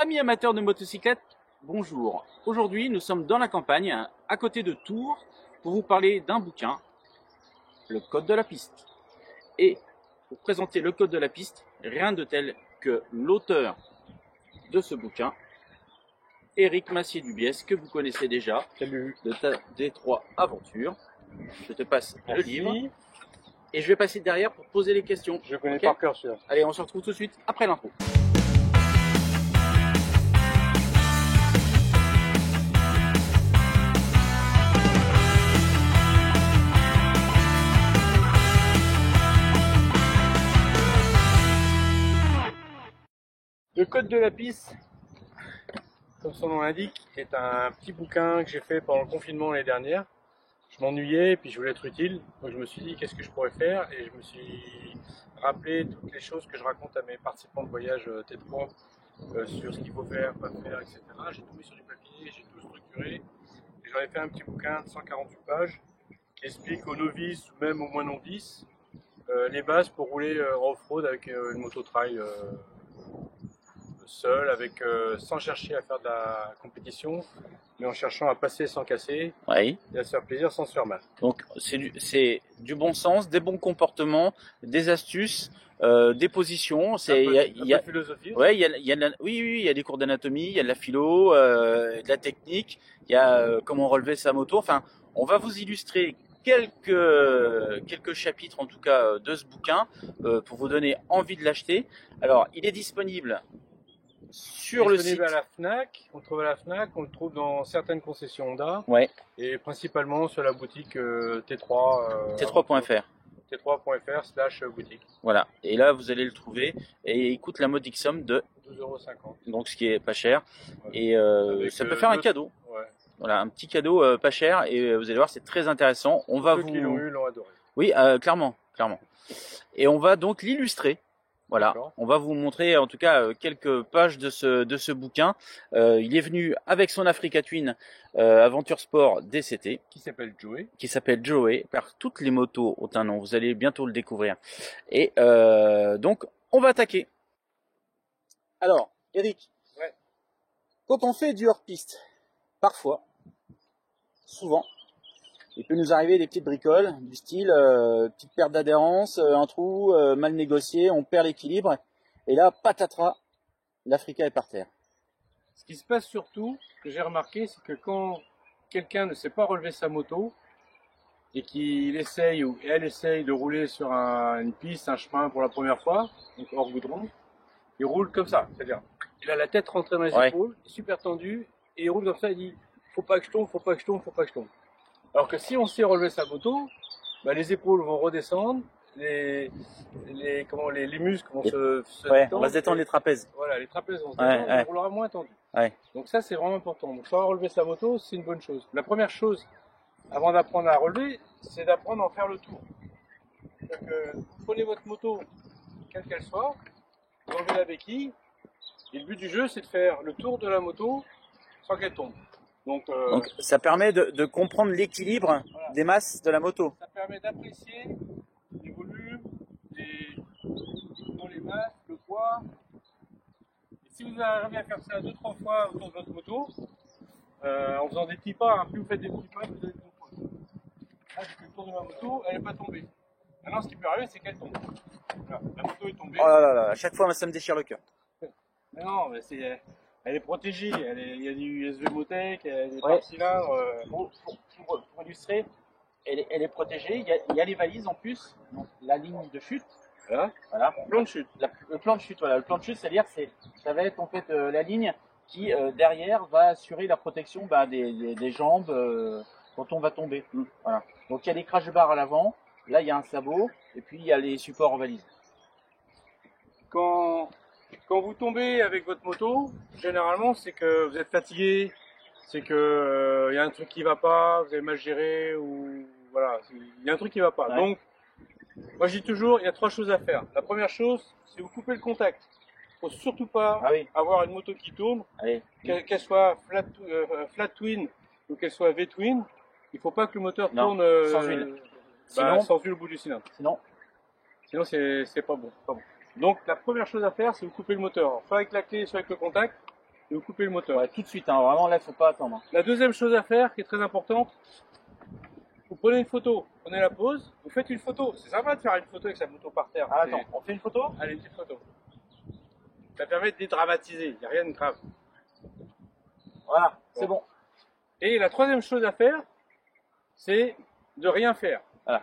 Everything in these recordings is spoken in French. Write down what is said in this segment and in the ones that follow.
Amis amateurs de motocyclettes, bonjour. Aujourd'hui, nous sommes dans la campagne, à côté de Tours, pour vous parler d'un bouquin, le Code de la piste. Et pour présenter le Code de la piste, rien de tel que l'auteur de ce bouquin, Éric Massier-Dubiès, que vous connaissez déjà. Salut. De Détroit Aventure. Je te passe le Merci. livre. Et je vais passer derrière pour poser les questions. Je connais Ok. par cœur celui-là. Allez, on se retrouve tout de suite après l'intro. Le Code de la piste, comme son nom l'indique, est un petit bouquin que j'ai fait pendant le confinement l'année dernière. Je m'ennuyais et puis je voulais être utile, donc je me suis dit qu'est-ce que je pourrais faire, et je me suis rappelé toutes les choses que je raconte à mes participants de voyage T3 sur ce qu'il faut faire, pas faire, etc. J'ai tout mis sur du papier, j'ai tout structuré, et j'en ai fait un petit bouquin de 148 pages qui explique aux novices ou même aux moins novices les bases pour rouler en off-road avec une moto trail seul, sans chercher à faire de la compétition, mais en cherchant à passer sans casser, Oui. et à se faire plaisir sans se faire mal. Donc c'est du bon sens, des bons comportements, des astuces, des positions. C'est Un peu de philosophie. ouais, il y a des cours d'anatomie, il y a de la philo, de la technique, il y a comment relever sa moto. Enfin, on va vous illustrer quelques chapitres en tout cas de ce bouquin pour vous donner envie de l'acheter. Alors, il est disponible sur le site. À la Fnac, on le trouve à la Fnac, on le trouve dans certaines concessions Honda, Ouais, et principalement sur la boutique T3. T3.fr. T3.fr/boutique. Voilà. Et là, vous allez le trouver. Et il coûte la modique somme de 12,50 €. donc ce qui est pas cher. Ouais. Et Avec, ça peut faire un cadeau. Ouais. Voilà, un petit cadeau pas cher. Et vous allez voir, c'est très intéressant. On va Ceux qui l'ont eu l'ont adoré. Oui, clairement. Et on va donc l'illustrer. Voilà, on va vous montrer en tout cas quelques pages de ce bouquin. Il est venu avec son Africa Twin Aventure Sport DCT. Qui s'appelle Joey, car toutes les motos ont un nom, vous allez bientôt le découvrir. Et donc, on va attaquer. Alors, Eric, ouais. Quand on fait du hors-piste, parfois, souvent, il peut nous arriver des petites bricoles, du style petite perte d'adhérence, un trou mal négocié, on perd l'équilibre, et là, patatras, l'Africa est par terre. Ce qui se passe surtout, que j'ai remarqué, c'est que quand quelqu'un ne sait pas relever sa moto, et qu'il essaye ou elle essaye de rouler sur une piste, un chemin pour la première fois, donc hors goudron, il roule comme ça, c'est-à-dire il a la tête rentrée dans les épaules, super tendu, et il roule comme ça, il dit faut pas que je tombe, faut pas que je tombe, faut pas que je tombe. Alors que si on sait relever sa moto, bah, les épaules vont redescendre, les muscles vont se détendre. On va se détendre les trapèzes. Voilà, les trapèzes vont se détendre, on roulera moins tendu. Ouais. Donc ça c'est vraiment important. Donc savoir relever sa moto, c'est une bonne chose. La première chose, avant d'apprendre à relever, c'est d'apprendre à en faire le tour. Donc vous prenez votre moto, quelle qu'elle soit, vous enlevez la béquille, et le but du jeu c'est de faire le tour de la moto sans qu'elle tombe. Donc ça permet de comprendre l'équilibre des masses de la moto. Ça permet d'apprécier les volumes, les masses, le poids. Et si vous arrivez à faire ça 2-3 fois autour de votre moto, en faisant des petits pas, plus vous faites des petits pas, vous allez comprendre. Là, j'ai fait le tour de ma moto, elle n'est pas tombée. Maintenant, ce qui peut arriver, c'est qu'elle tombe. Voilà, la moto est tombée. Oh là là, à chaque fois, ça me déchire le cœur. Mais non, mais elle est protégée. Il y a du SV Motec, il y a des pare-cylindres. Pour illustrer, elle est protégée. Il y a les valises en plus, donc la ligne de chute. Voilà. Le plan de chute. Le plan de chute, voilà. Le plan de chute, c'est-à-dire ça va être en fait la ligne qui derrière va assurer la protection des jambes quand on va tomber. Voilà. Donc il y a les crash bars à l'avant. Là, il y a un sabot et puis il y a les supports en valise. Quand vous tombez avec votre moto, généralement c'est que vous êtes fatigué, c'est que y a un truc qui va pas, vous avez mal géré, ou voilà, il y a un truc qui va pas. Ouais. Donc, moi je dis toujours, il y a 3 choses à faire. La première chose, c'est vous couper le contact. Il faut surtout pas avoir une moto qui tourne, qu'elle soit flat twin ou qu'elle soit V-twin. Il faut pas que le moteur tourne sans huile. Sans huile au bout du cylindre. Sinon c'est pas bon. Donc la première chose à faire, c'est vous couper le moteur. Soit avec la clé, soit avec le contact. et vous coupez le moteur. Ouais, tout de suite, hein, vraiment là, il faut pas attendre. La deuxième chose à faire, qui est très importante, vous prenez une photo, prenez la pause, vous faites une photo. C'est sympa de faire une photo avec sa moto par terre. Ah, attends, on fait une photo? Allez, une petite photo. Ça permet de dédramatiser, il n'y a rien de grave. Voilà, c'est bon. Et la troisième chose à faire, c'est de rien faire. Voilà.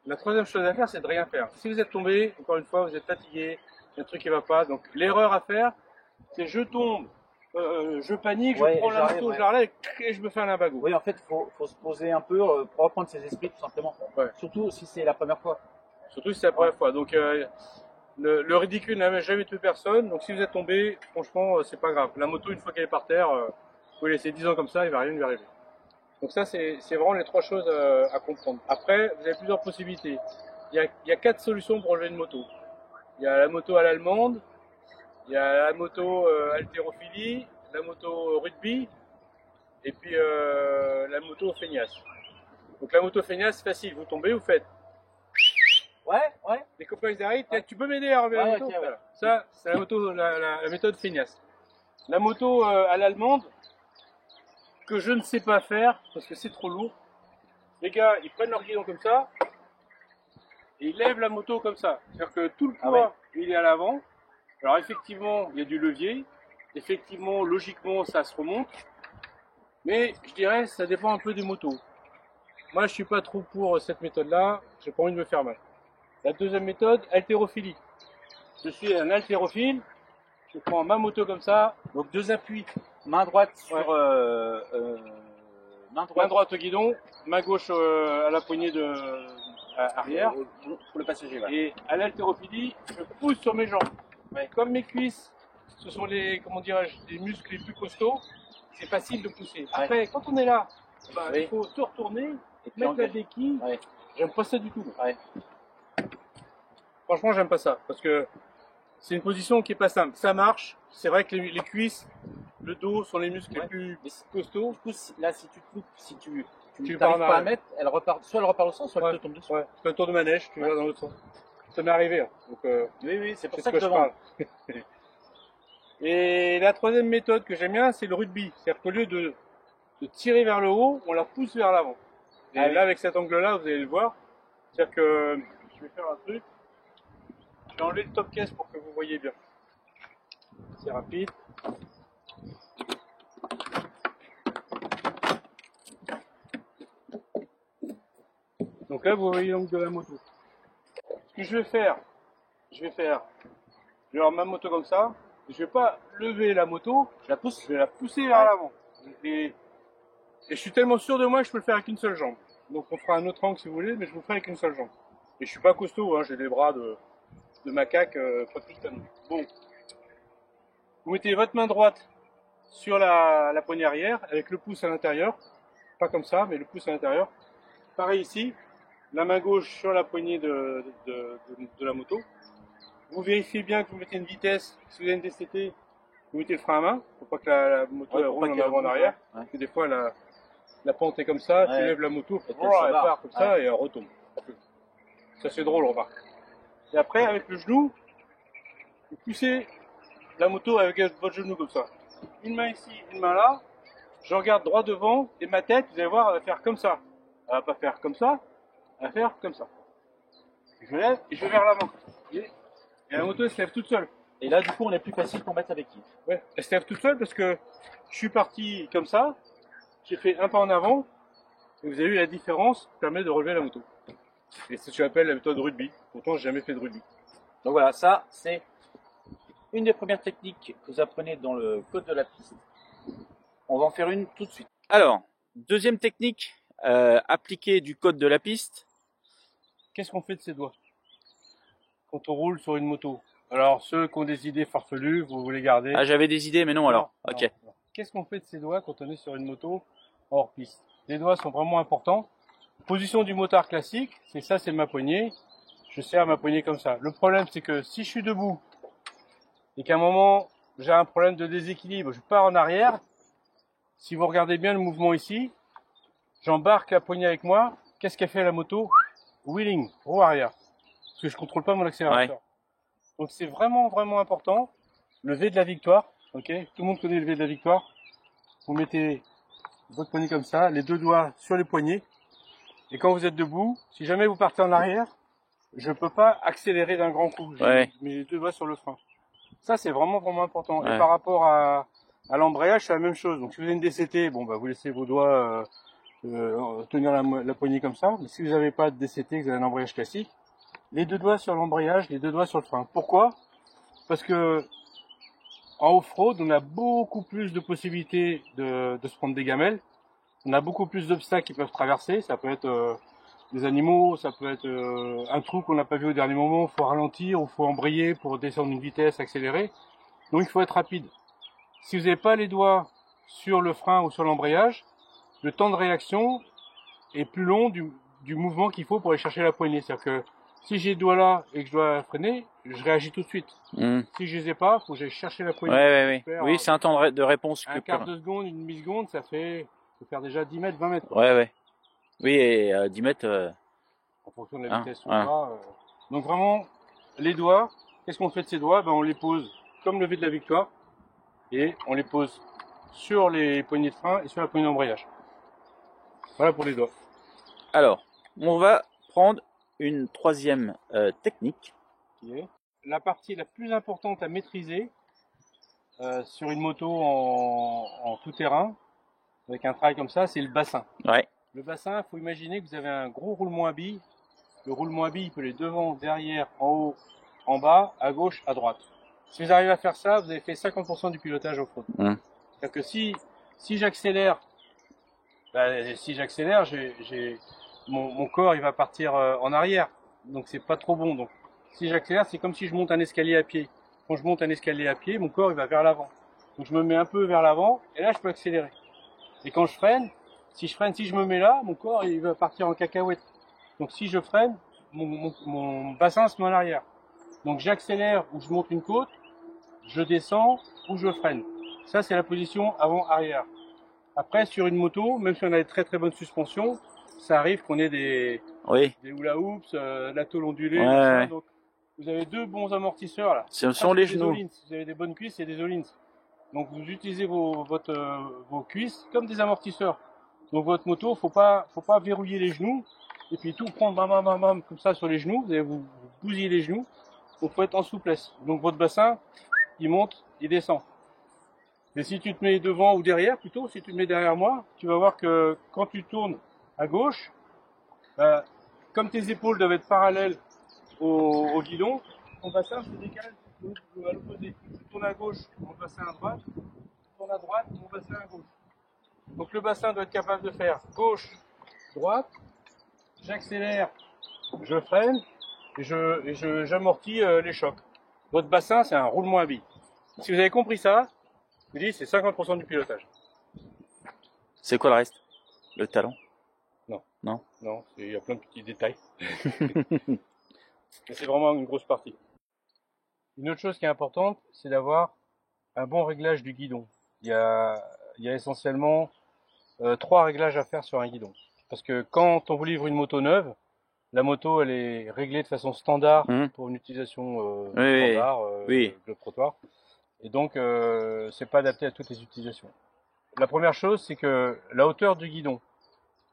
La troisième chose à faire, c'est de rien faire. Si vous êtes tombé, encore une fois, vous êtes fatigué, il y a un truc qui ne va pas. Donc l'erreur à faire, c'est je tombe, je panique, Ouais, je prends la moto, ouais. je la relève et je me fais un limbago. Oui, en fait, faut se poser un peu pour reprendre ses esprits, tout simplement. Ouais. Surtout si c'est la première fois. Surtout si c'est la première fois. Donc le ridicule n'a jamais tué personne. Donc si vous êtes tombé, franchement, c'est pas grave. La moto, une fois qu'elle est par terre, vous pouvez laisser 10 ans comme ça, il ne va rien lui arriver. Donc ça, c'est vraiment les trois choses à comprendre. Après, vous avez plusieurs possibilités. Il y a 4 solutions pour relever une moto. Il y a la moto à l'allemande, il y a la moto haltérophilie, la moto rugby, et puis la moto feignasse. Donc la moto feignasse, c'est facile. Vous tombez, vous faites. Ouais. Les copains ils arrivent, tu peux m'aider à relever la moto? Okay, voilà. Ça, c'est la moto, la méthode feignasse. La moto à l'allemande, que je ne sais pas faire parce que c'est trop lourd. Les gars, ils prennent leur guidon comme ça et ils lèvent la moto comme ça. C'est-à-dire que tout le poids, il est à l'avant. Alors effectivement, il y a du levier. Effectivement, logiquement, ça se remonte. Mais je dirais, ça dépend un peu des motos. Moi, je suis pas trop pour cette méthode-là. J'ai pas envie de me faire mal. La deuxième méthode, haltérophilie. Je suis un haltérophile. Je prends ma moto comme ça. Donc 2 appuis. Main droite sur main droite au guidon, main gauche à la poignée arrière. Pour le passager. Là. Et à l'haltérophilie, je pousse sur mes jambes. Ouais. Comme mes cuisses, ce sont les muscles les plus costauds, c'est facile de pousser. Après, quand on est là, il faut se retourner, mettre la béquille. Ouais. J'aime pas ça du tout. Ouais. Franchement, j'aime pas ça parce que c'est une position qui est pas simple. Ça marche. C'est vrai que les cuisses, le dos sont les muscles les plus costauds. Du coup, là, si tu te loupes, si tu n'arrives pas à mettre, soit elle repart au sens, soit elle te tombe dessus. Ouais. C'est un tour de manège, tu vas dans l'autre sens. Ça m'est arrivé. Hein. Donc, oui, c'est pour ça que je parle. Et la troisième méthode que j'aime bien, c'est le rugby. C'est-à-dire qu'au lieu de tirer vers le haut, on la pousse vers l'avant. Et là, avec cet angle-là, vous allez le voir. C'est-à-dire que je vais faire un truc. Je vais enlever le top case pour que vous voyez bien. C'est rapide. Donc là, vous voyez l'angle de la moto. Ce que je vais faire, je vais avoir ma moto comme ça. Je vais pas lever la moto, je vais la pousser vers l'avant. Et je suis tellement sûr de moi que je peux le faire avec une seule jambe. Donc on fera un autre angle si vous voulez, mais je vous ferai avec une seule jambe. Et je suis pas costaud, hein, j'ai des bras de macaque, pas plus canon. Bon, vous mettez votre main droite sur la poignée arrière avec le pouce à l'intérieur, pas comme ça, mais le pouce à l'intérieur. Pareil ici, la main gauche sur la poignée de la moto. Vous vérifiez bien que vous mettez une vitesse. Si vous avez une DCT, vous mettez le frein à main. Faut pas que la moto roule en avant en arrière. Parce que des fois la pente est comme ça, tu lèves la moto, elle part comme ça et elle retombe. Ça c'est drôle, remarque. Et après, avec le genou, vous poussez la moto avec votre genou comme ça. Une main ici, une main là. Je regarde droit devant et ma tête, vous allez voir, elle va faire comme ça. Elle va pas faire comme ça, elle va faire comme ça. Je lève et je vais vers l'avant. Et la moto elle se lève toute seule. Et là, du coup, on est plus facile pour mettre la béquille. Ouais, elle se lève toute seule parce que je suis parti comme ça, j'ai fait un pas en avant, et vous avez vu la différence qui permet de relever la moto. Et c'est ce que j'appelle la méthode rugby. Pourtant, j'ai jamais fait de rugby. Donc voilà, ça, c'est une des premières techniques que vous apprenez dans le code de la piste. On va en faire une tout de suite. Alors, deuxième technique appliquée du code de la piste. Qu'est-ce qu'on fait de ses doigts quand on roule sur une moto? Alors, ceux qui ont des idées farfelues, vous les gardez. Ah, j'avais des idées, mais non, alors. Ok. Qu'est-ce qu'on fait de ses doigts quand on est sur une moto hors piste? Les doigts sont vraiment importants. Position du motard classique, c'est ça, c'est ma poignée. Je serre ma poignée comme ça. Le problème, c'est que si je suis debout et qu'à un moment, j'ai un problème de déséquilibre, je pars en arrière. Si vous regardez bien le mouvement ici, j'embarque la poignée avec moi. Qu'est-ce qu'a fait la moto? Wheeling, roue arrière. Parce que je contrôle pas mon accélérateur. Ouais. Donc c'est vraiment, vraiment important. Le V de la victoire, Ok, tout le monde connaît le V de la victoire. Vous mettez votre poignet comme ça, les deux doigts sur les poignets. Et quand vous êtes debout, si jamais vous partez en arrière, je peux pas accélérer d'un grand coup. Je mets les deux doigts sur le frein. Ça, c'est vraiment important. Ouais. Et par rapport à l'embrayage, c'est la même chose. Donc, si vous avez une DCT, bon, bah, vous laissez vos doigts tenir la poignée comme ça. Mais si vous n'avez pas de DCT, que vous avez un embrayage classique, les deux doigts sur l'embrayage, les deux doigts sur le frein. Pourquoi? Parce que en off-road, on a beaucoup plus de possibilités de se prendre des gamelles. On a beaucoup plus d'obstacles qui peuvent traverser. Ça peut être des animaux, ça peut être un trou qu'on n'a pas vu au dernier moment. Il faut ralentir ou il faut embrayer pour descendre une vitesse, accélérer. Donc il faut être rapide. Si vous n'avez pas les doigts sur le frein ou sur l'embrayage, le temps de réaction est plus long du mouvement qu'il faut pour aller chercher la poignée. C'est-à-dire que si j'ai les doigts là et que je dois freiner, je réagis tout de suite. Si je les ai pas, il faut que j'aille chercher la poignée. Oui, c'est un temps de réponse. Un quart de seconde, une demi-seconde, ça fait, faut faire déjà 10 mètres, 20 mètres. Oui, et 10 mètres... en fonction de la vitesse où on va. Donc vraiment, les doigts, qu'est-ce qu'on fait de ces doigts? Ben, on les pose comme le V de la victoire. Et on les pose sur les poignées de frein et sur la poignée d'embrayage. Voilà pour les doigts. Alors, on va prendre une troisième technique. La partie la plus importante à maîtriser sur une moto en tout terrain, avec un trail comme ça, c'est le bassin. Le bassin, il faut imaginer que vous avez un gros roulement à billes. Le roulement à billes, il peut aller devant, derrière, en haut, en bas, à gauche, à droite. Si vous arrivez à faire ça, vous avez fait 50% du pilotage off-road. C'est-à-dire que si j'accélère, mon corps il va partir en arrière, donc c'est pas trop bon. Donc si j'accélère, c'est comme si je monte un escalier à pied. Quand je monte un escalier à pied, mon corps il va vers l'avant. Donc je me mets un peu vers l'avant et là je peux accélérer. Et quand je freine, si je me mets là, mon corps il va partir en cacahuète. Donc si je freine, mon bassin se met en arrière. Donc j'accélère ou je monte une côte, je descends ou je freine. Ça c'est la position avant-arrière. Après sur une moto, même si on a des très bonnes suspensions, ça arrive qu'on ait des hula hoops, la tôle ondulée, donc vous avez deux bons amortisseurs là. Ce sont les genoux. Si vous avez des bonnes cuisses, c'est des Öhlins. Donc vous utilisez vos cuisses comme des amortisseurs. Donc votre moto, faut pas verrouiller les genoux et puis tout prendre bam comme ça sur les genoux. Vous allez vous bousiller les genoux. Donc faut être en souplesse. Donc votre bassin, il monte, il descend. Mais si tu te mets devant ou derrière, plutôt, si tu te mets derrière moi, tu vas voir que quand tu tournes à gauche, comme tes épaules doivent être parallèles au guidon, ton bassin se décale à l'opposé. Tu tournes à gauche, mon bassin à droite. Tu tournes à droite, mon bassin à gauche. Donc le bassin doit être capable de faire gauche, droite. J'accélère, je freine et j'amortis les chocs. Votre bassin, c'est un roulement à billes. Si vous avez compris ça, je vous dis, c'est 50% du pilotage. C'est quoi le reste? Le talon? Non, il y a plein de petits détails. Mais c'est vraiment une grosse partie. Une autre chose qui est importante, c'est d'avoir un bon réglage du guidon. Il y a essentiellement 3 réglages à faire sur un guidon. Parce que quand on vous livre une moto neuve, la moto elle est réglée de façon standard pour une utilisation standard, le trottoir. Et donc c'est pas adapté à toutes les utilisations. La première chose, c'est que la hauteur du guidon.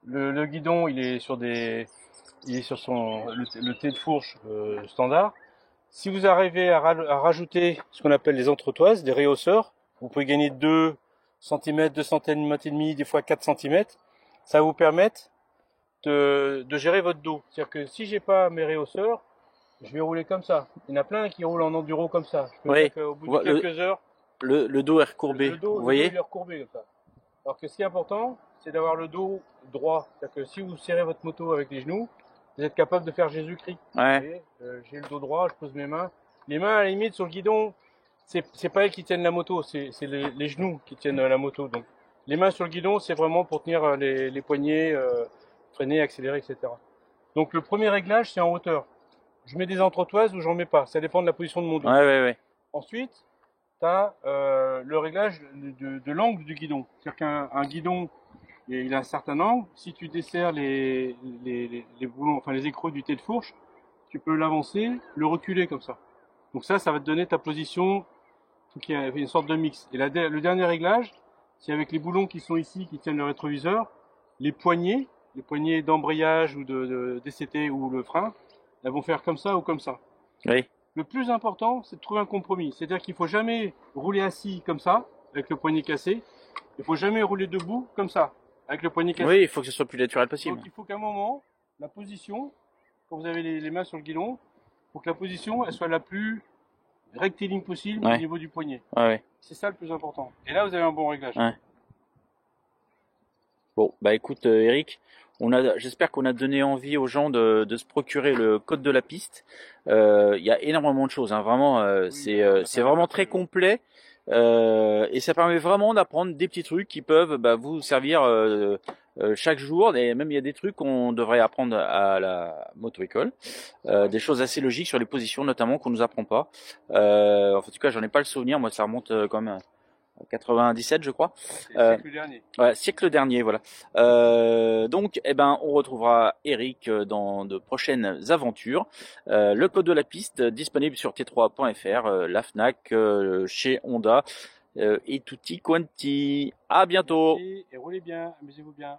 Le guidon, il est sur le T de fourche standard. Si vous arrivez à rajouter ce qu'on appelle les entretoises, des réhausseurs, vous pouvez gagner 2 cm, 2 cm et demi, des fois 4 cm. Ça va vous permettre de gérer votre dos. C'est-à-dire que si j'ai pas mes réhausseurs, je vais rouler comme ça. Il y en a plein qui roulent en enduro comme ça. Je peux dire qu'au bout de quelques heures, le dos est recourbé. Vous voyez? Le dos est recourbé comme ça. Alors que ce qui est important, c'est d'avoir le dos droit. C'est-à-dire que si vous serrez votre moto avec les genoux, vous êtes capable de faire Jésus-Christ. J'ai le dos droit, je pose mes mains. Les mains, à la limite, sur le guidon, c'est pas elles qui tiennent la moto, c'est les genoux qui tiennent la moto. Donc, les mains sur le guidon, c'est vraiment pour tenir les poignets, freiner, accélérer, etc. Donc, le premier réglage, c'est en hauteur. Je mets des entretoises ou j'en mets pas. Ça dépend de la position de mon dos. Ensuite, tu as le réglage de l'angle du guidon. C'est-à-dire qu'un guidon, il a un certain angle. Si tu desserres les boulons, enfin les écrous du T de fourche, tu peux l'avancer, le reculer comme ça. Donc ça va te donner ta position faut qu'il y ait une sorte de mix. Et le dernier réglage, c'est avec les boulons qui sont ici, qui tiennent le rétroviseur, les poignées d'embrayage ou de DCT ou le frein, elles vont faire comme ça ou comme ça. Oui. Le plus important, c'est de trouver un compromis. C'est-à-dire qu'il faut jamais rouler assis comme ça, avec le poignet cassé. Il faut jamais rouler debout comme ça, avec le poignet cassé. Oui, il faut que ce soit le plus naturel possible. Donc il faut qu'à un moment, la position, quand vous avez les mains sur le guidon, il faut que la position elle soit la plus rectiligne possible au niveau du poignet. Ouais. C'est ça le plus important. Et là, vous avez un bon réglage. Ouais. Bon, bah écoute, Eric, j'espère qu'on a donné envie aux gens de se procurer le code de la piste. Il y a énormément de choses, hein, vraiment, oui, c'est vraiment très complet. Et ça permet vraiment d'apprendre des petits trucs qui peuvent vous servir chaque jour. Et même il y a des trucs qu'on devrait apprendre à la moto-école, des choses assez logiques sur les positions notamment qu'on nous apprend pas. En tout cas, j'en ai pas le souvenir. Moi, ça remonte quand même. 97 je crois. Siècle dernier. Ouais, siècle dernier, voilà. Donc, on retrouvera Eric dans de prochaines aventures. Le code de la piste disponible sur t3.fr, la Fnac, chez Honda et tutti quanti. À bientôt. Merci et roulez bien, amusez-vous bien.